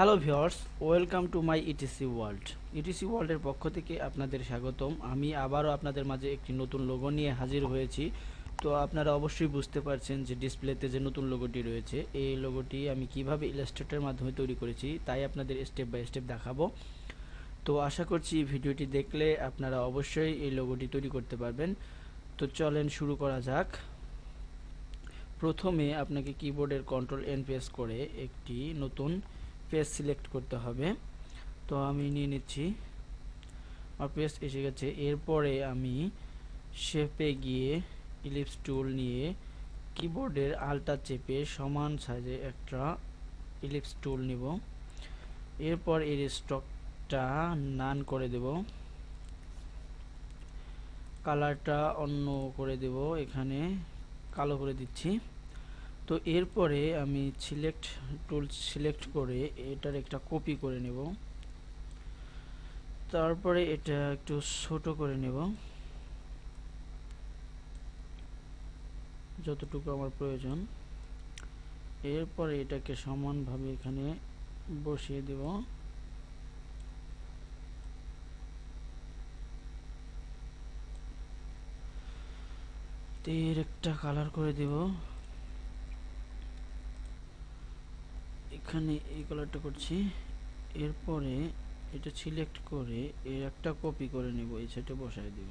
Hello viewers, welcome to my etc world. Etc ওয়ার্ল্ডের পক্ষ থেকে আপনাদের স্বাগতম। আমি আবারও আপনাদের মাঝে একটি নতুন লোগো নিয়ে হাজির হয়েছি। তো আপনারা অবশ্যই বুঝতে পারছেন যে ডিসপ্লেতে যে নতুন লোগোটি রয়েছে, এই লোগোটি আমি কিভাবে ইলাস্ট্রেটরের মাধ্যমে তৈরি করেছি তাই আপনাদের স্টেপ বাই স্টেপ দেখাবো। তো আশা করছি ভিডিওটি দেখলে আপনারা অবশ্যই এই লোগোটি তৈরি করতে পারবেন। তো চলেন শুরু করা যাক। প্রথমে আপনাকে কিবোর্ডের কন্ট্রোল এন প্রেস করে একটি নতুন পেজ সিলেক্ট করতে হবে। তো আমি নিয়ে নিচ্ছি, আমার পেজ এসে গেছে। এরপরে আমি শেপে গিয়ে ইলিপস টুল নিয়ে কিবোর্ডের আলটা চেপে সমান সাইজে একটা ইলিপস টুল নিব। এরপর এর স্ট্রোকটা নান করে দেব, কালারটা অন্য করে দেব, এখানে কালো করে দিচ্ছি। তো এরপরে আমি সিলেক্ট টুল সিলেক্ট করে এটার একটা কপি করে নেব। তারপরে এটা একটু ছোট করে নেব যতটুকু আমার প্রয়োজন। এরপরে এটাকে সমানভাবে এখানে বসিয়ে দেব। এর একটা কালার করে দেব, এখানে এই কালারটা করছি। এরপরে এটা সিলেক্ট করে এর একটা কপি করে নেব, এই সাইডে বসায় দেব।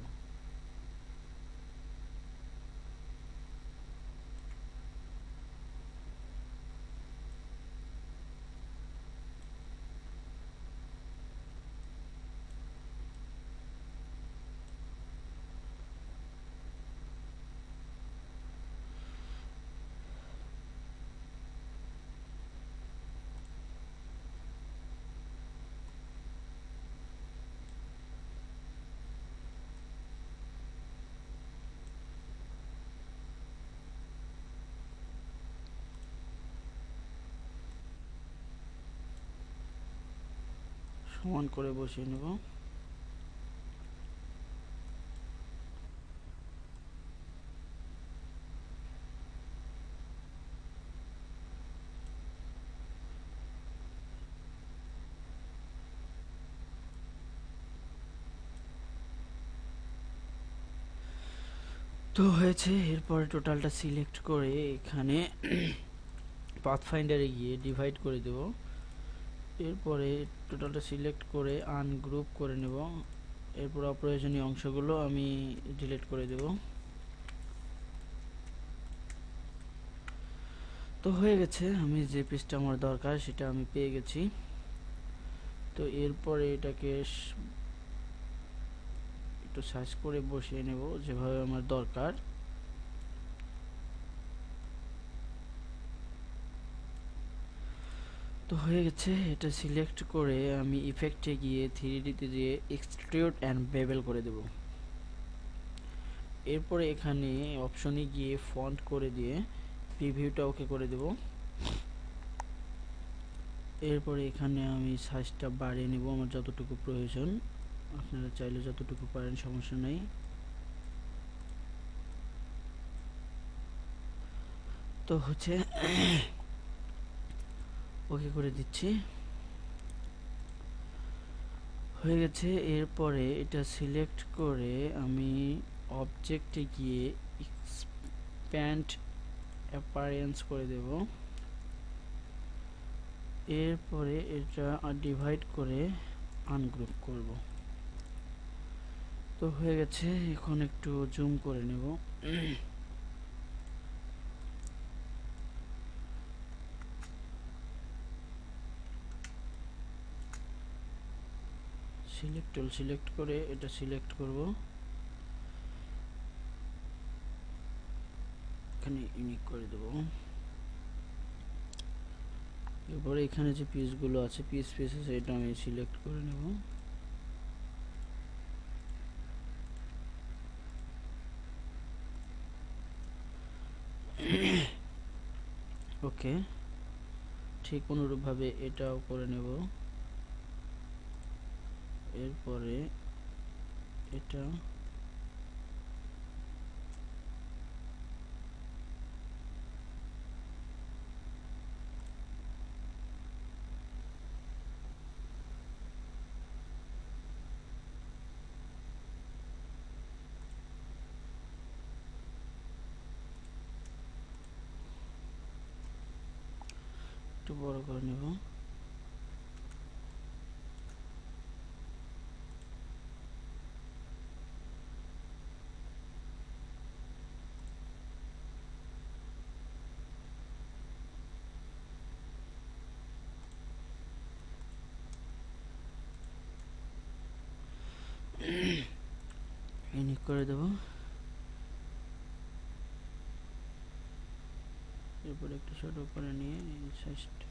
সমান করে বসিয়ে নেব। তো হয়েছে। এরপরে টোটালটা সিলেক্ট করে এখানে পাথফাইন্ডারে গিয়ে ডিভাইড করে দেব। এরপরে টোটালটা সিলেক্ট করে আনগ্রুপ করে নেব। এরপর অপ্রয়োজনীয় অংশগুলো আমি ডিলিট করে দেব। তো হয়ে গেছে, আমি যে পিসটা আমার দরকার সেটা আমি পেয়ে গেছি। তো এরপরে এটাকে একটু সাইজ করে বসিয়ে নেব যেভাবে আমার দরকার। তো হয়ে গেছে, এটা সিলেক্ট করে আমি ইফেক্টে গিয়ে 3D-তে গিয়ে এক্সট্রুড অ্যান্ড বেভেল করে দেব। এরপরে এখানে অপশনে গিয়ে ফন্ট করে দিয়ে প্রিভিউটা ওকে করে দেব। এরপরে এখানে আমি সাইজটা বাড়িয়ে নেব আমার যতটুকু প্রয়োজন, আপনারা চাইলে যতটুকু পারেন সমস্যা নেই। তো হচ্ছে ওকে করে দিচ্ছি, হয়ে গেছে। এরপরে এটা সিলেক্ট করে আমি অবজেক্টে গিয়ে এক্সপ্যান্ড অ্যাপারেন্স করে দেব। এরপরে এটা ডিভাইড করে আনগ্রুপ করব। তো হয়ে গেছে, এখন একটু জুম করে নেব। সিলেক্ট টুল সিলেক্ট করে এটা সিলেক্ট করব, এখানে ইউনিক করে দেব। এরপরে এখানে যে পিসগুলো আছে পিস এটা আমি সিলেক্ট করে নেব। ওকে, ঠিক অনুরূপভাবে এটাও করে নেব। এরপরে এটা একটু বড় করে নেব। ইউনিক করে দেব। এরপর একটু ছোট করে নিয়ে এই সাইজটা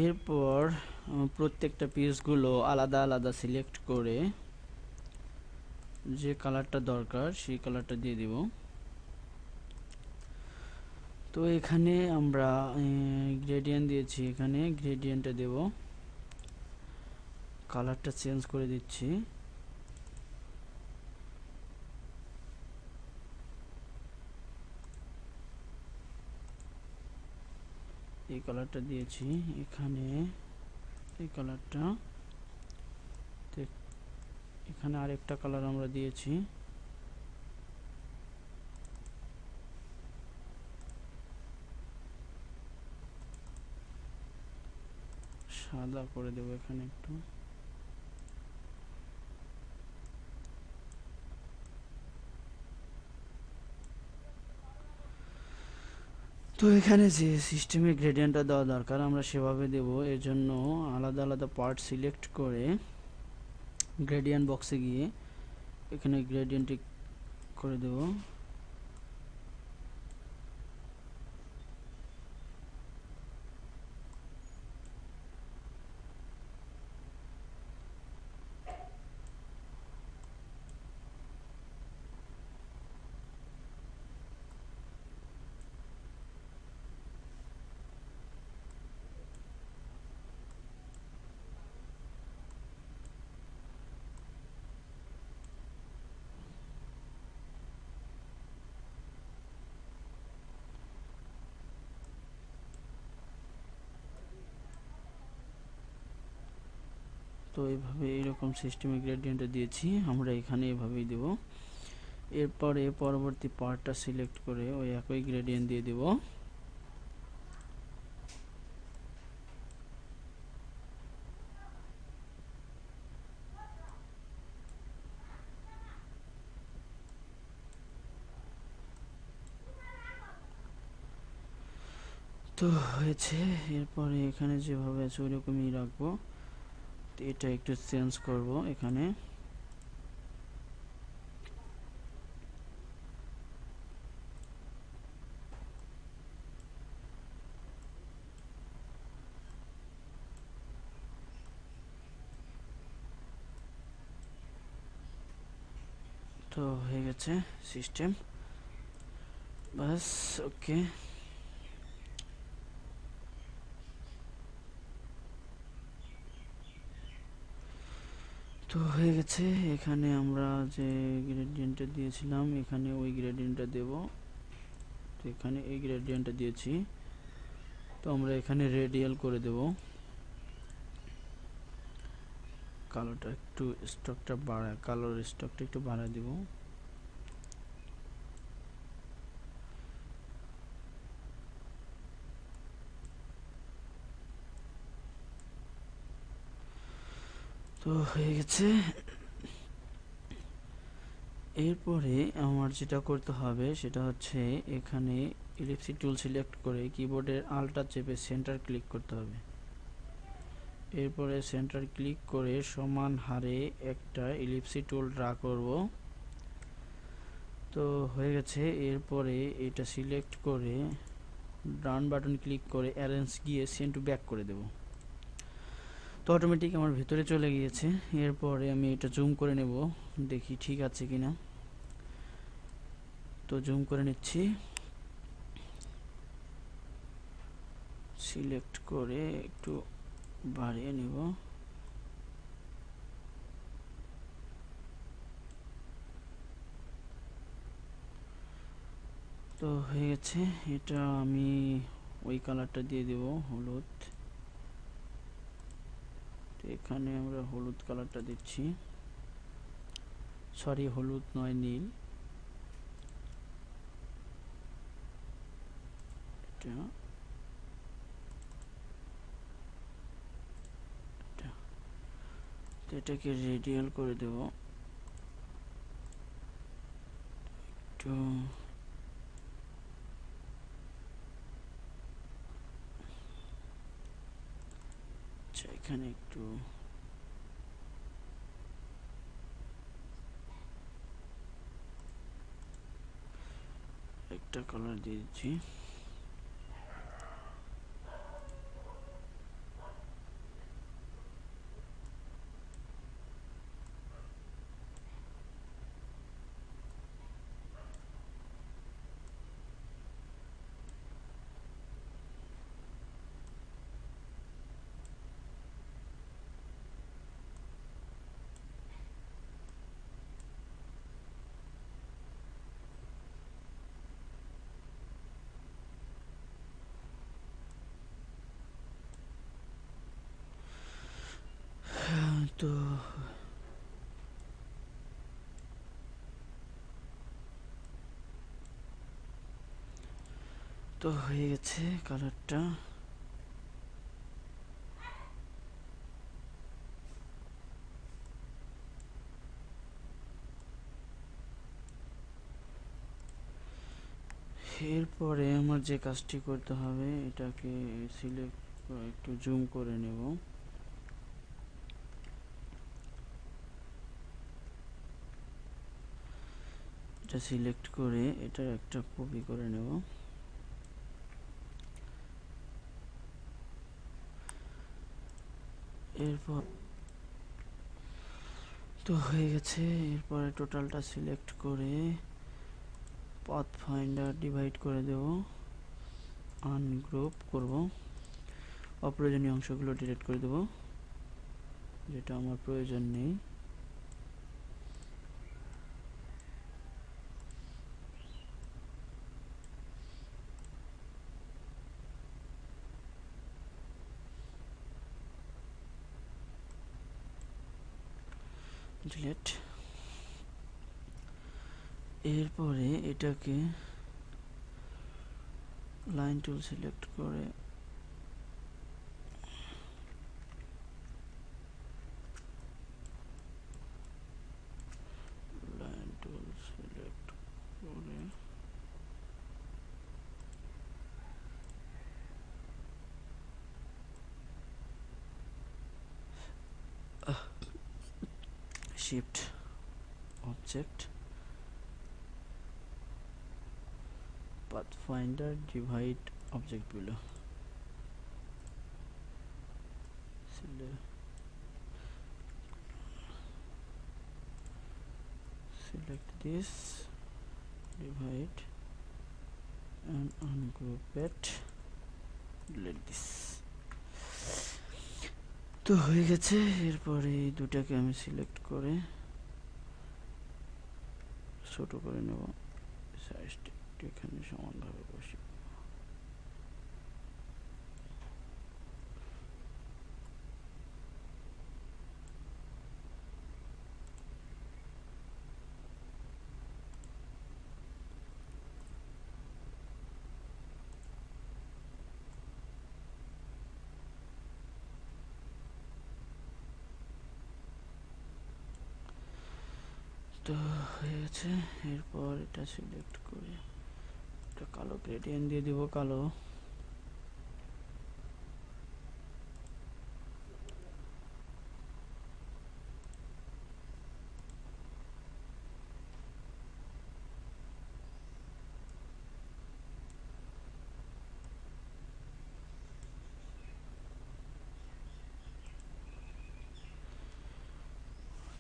এরপর প্রত্যেকটা পিসগুলো আলাদা আলাদা সিলেক্ট করে যে কালারটা দরকার সেই কালারটা দিয়ে দিব। তো এখানে আমরা গ্রেডিয়েন্ট দিয়েছি, এখানে গ্রেডিয়েন্টটা দেব, কালারটা চেঞ্জ করে দিচ্ছি। এই কালারটা দিয়েছি এখানে, এই কালারটা, এখানে আরেকটা কালার আমরা দিয়েছি, সাদা করে দেব এখানে একটু। তো এখানে যে সিস্টেমে গ্রেডিয়েন্টটা দেওয়া দরকার আমরা সেভাবে দেব। এর জন্য আলাদা আলাদা পার্ট সিলেক্ট করে গ্রেডিয়েন্ট বক্সে গিয়ে এখানে গ্রেডিয়েন্টটি করে দেব। তো এইভাবে এরকম সিস্টেমে গ্রেডিয়েন্টটা দিয়েছি আমরা, এখানে এভাবেই দেব। এরপরে পরবর্তী পার্টটা সিলেক্ট করে ওই একই গ্রেডিয়েন্ট দিয়ে দেব। তো হয়েছে, এরপরে এখানে যেভাবে আছে ওইরকমই রাখবো। তো এটা একটু চেঞ্জ করব এখানে। তো হয়ে গেছে সিস্টেম, বাস ওকে। তো হয়ে গেছে, এখানে আমরা যে গ্রেডিয়েন্টটা দিয়েছিলাম এখানে ওই গ্রেডিয়েন্টটা দেব। তো এখানে এই গ্রেডিয়েন্টটা দিয়েছি, তো আমরা এখানে রেডিয়াল করে দেব। কালোটা একটু স্টকটা বাড়ায়, কালোর স্টকটা একটু বাড়ায় দেব। তো হয়ে গেছে। এরপরে আমার যেটা করতে হবে সেটা হচ্ছে এখানে ইলিপসি টুল সিলেক্ট করে কিবোর্ডের আল্টা চেপে সেন্টার ক্লিক করতে হবে। এরপরে সেন্টার ক্লিক করে সমান হারে একটা ইলিপসি টুল ড্রা করব। তো হয়ে গেছে। এরপরে এটা সিলেক্ট করে ডান বাটন ক্লিক করে অ্যারেঞ্জ গিয়ে সেন্ড টু ব্যাক করে দেব। তো অটোমেটিক আমার ভেতরে চলে গিয়েছে। এরপরে আমি এটা জুম করে নেব, দেখি ঠিক আছে কিনা। তো জুম করে নিচ্ছি, সিলেক্ট করে একটু বাড়িয়ে নিব। তো হয়ে গেছে। এটা আমি ওই কালারটা দিয়ে দেব, হলুদ। তো এখানে আমরা হলুদ কালারটা দিচ্ছি, সরি হলুদ নয়, নীল। এটাকে রেডিয়াল করে দেব একটু। আচ্ছা, এখানে একটু একটা কালার দিয়ে দিচ্ছি। তো তো হয়ে গেছে কালারটা। এরপরে আমার যে কাজটি করতে হবে, এটাকে সিলেক্ট একটু জুম করে নেব। এটা সিলেক্ট করে এটার একটা কপি করে নেব। এরপর তো হয়ে গেছে। এরপরে টোটালটা সিলেক্ট করে পাথ ফাইন্ডার ডিভাইড করে দেব, আনগ্রুপ করব, অপ্রয়োজনীয় অংশগুলো ডিলিট করে দেব যেটা আমার প্রয়োজন নেই। ডিলিট। এরপরে এটাকে লাইন টুল সিলেক্ট করে লাইন টুল সিলেক্ট করে শিফট অবজেক্ট পাথফাইন্ডার ডিভাইড অবজেক্টগুলো select this, divide and ungroup it, delete this। তো হয়ে গেছে। এরপরে এই দুটাকে আমি সিলেক্ট করে ছোট করে নেব, সাইজটা একটু এখানে সমানভাবে বসি। তো হয়ে গেছে। এরপর এটা সিলেক্ট করে একটা কালো গ্রেডিয়েন্ট দিয়ে দিব, কালো।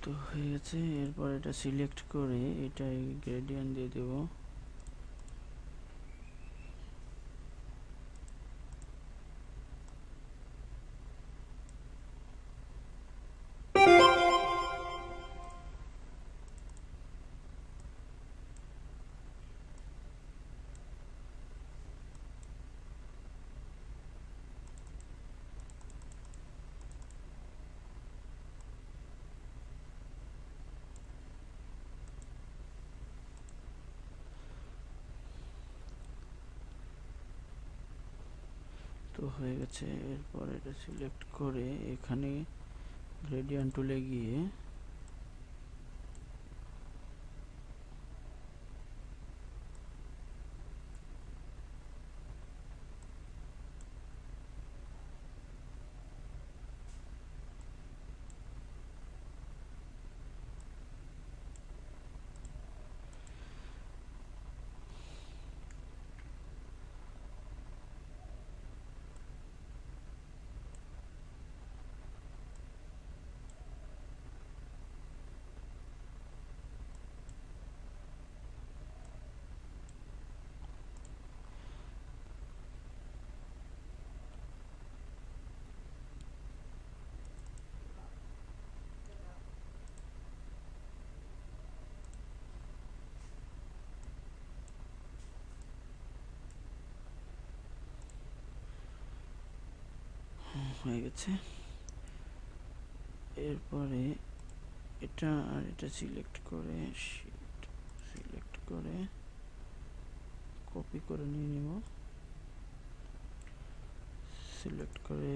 তো হয়ে গেছে। এরপর এটা সিলেক্ট করে এটাই গ্রেডিয়েন্ট দিয়ে দেব। তো হয়ে গেছে। এরপর এটা সিলেক্ট করে এখানে গ্রেডিয়েন্ট টুলে গিয়ে হয়ে গেছে। এরপরে এটা আর এটা সিলেক্ট করে সিলেক্ট করে কপি করে নিয়ে নিব। সিলেক্ট করে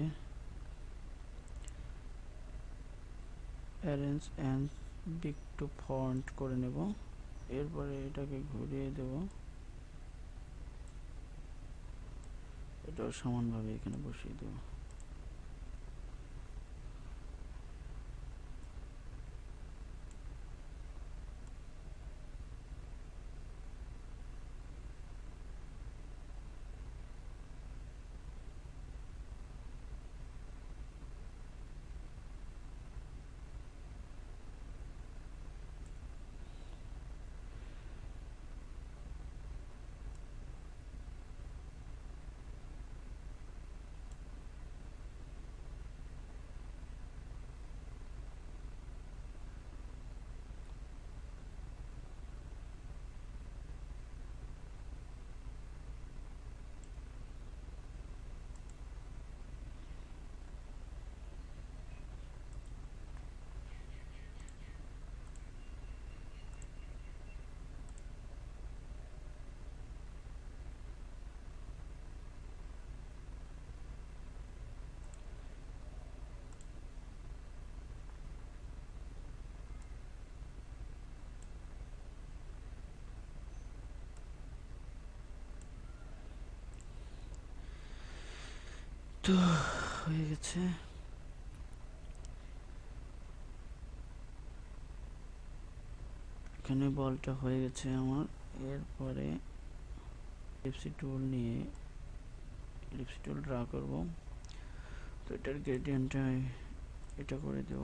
arrange and big to font করে নেব। এরপরে এটাকে ঘুরিয়ে দেব, এটাও সমানভাবে এখানে বসিয়ে দেব। তো হয়ে গেছে। এখানে বলটা হয়ে গেছে আমার। এরপরে এলিপসি টুল নিয়ে এলিপসি টুল ড্রা করব। তো এটার গ্রেডিয়েন্টটা এটা করে দেব।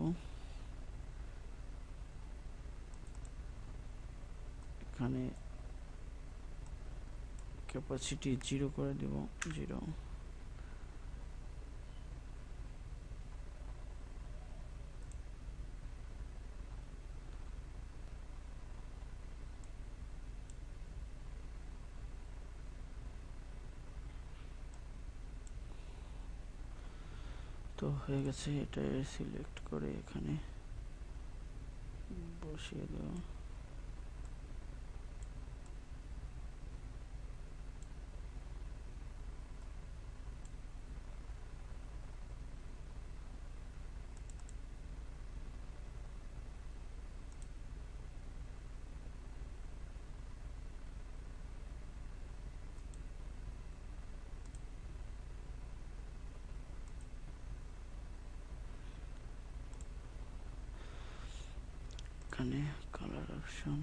এখানে ক্যাপাসিটি 0 করে দেব, 0। তো হয়ে গেছে। এটা সিলেক্ট করে এখানে বসিয়ে দেব। এখানে কালার অপশন,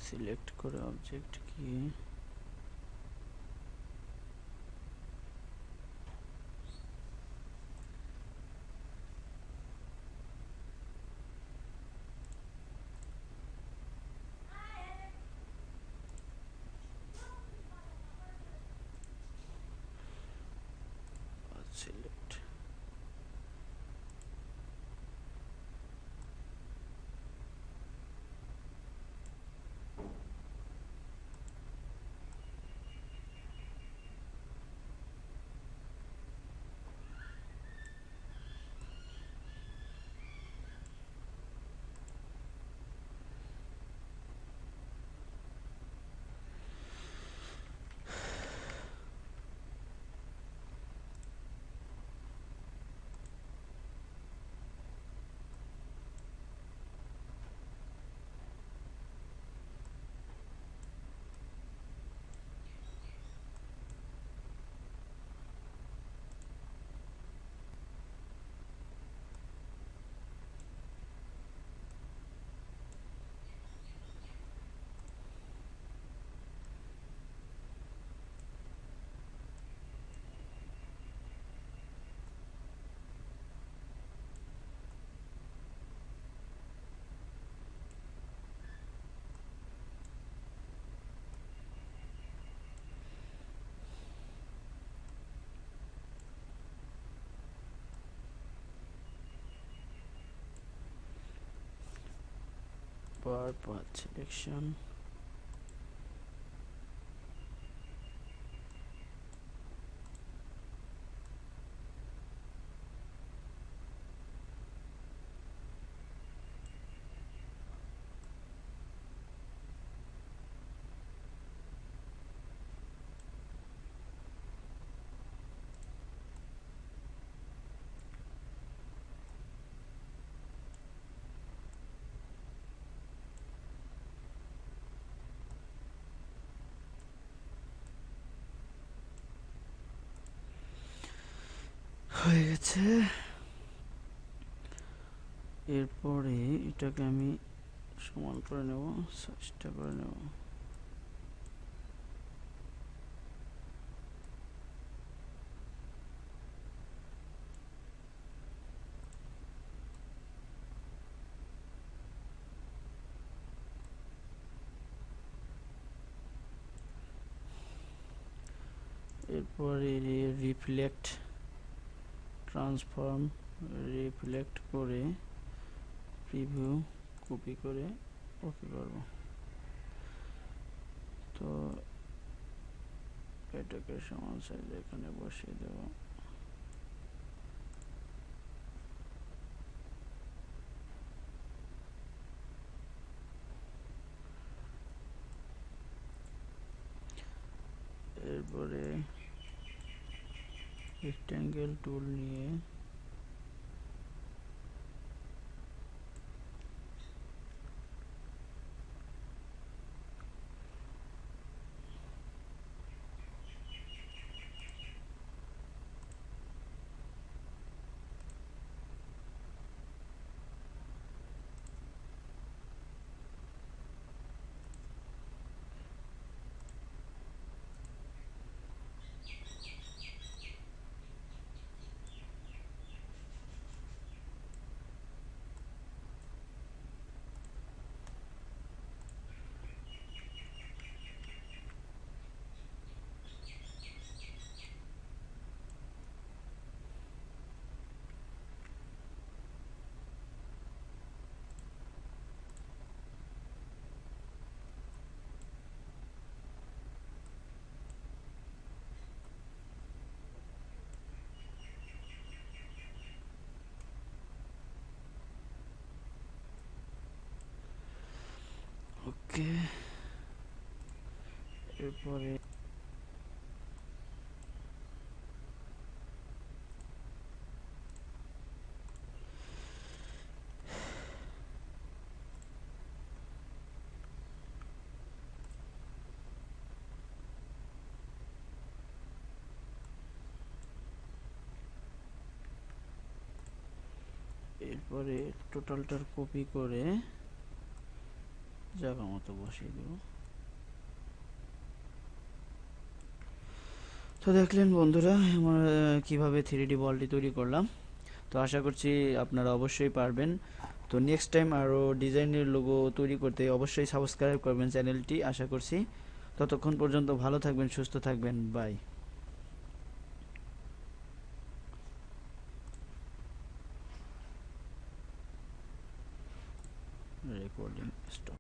সিলেক্ট করে অবজেক্ট কি সিলেক্ট bar path selection হয়ে গেছে। এরপরে এটাকে আমি সমান করে নেব, সাইজটা করে নেব। এরপরে রিফ্লেক্ট ট্রান্সফর্ম রিফ্লেক্ট করে প্রিভিউ কপি করে ওকে করব। তো এটাকে সমান সাইজ এখানে বসিয়ে দেব। এরপরে রেক্ট্যাঙ্গেল টুল নিয়ে ওকে। এরপরে টোটালটার কপি করে জায়গা মতো বসিয়ে দেব। তো দেখলেন বন্ধুরা আমার কিভাবে 3D ওয়ালটি তৈরি করলাম। তো আশা করছি আপনারা অবশ্যই পারবেন। তো নেক্সট টাইম আরও ডিজাইনের লোগো তৈরি করতে অবশ্যই সাবস্ক্রাইব করবেন চ্যানেলটি, আশা করছি। ততক্ষণ পর্যন্ত ভালো থাকবেন, সুস্থ থাকবেন, বাই। Recording stop.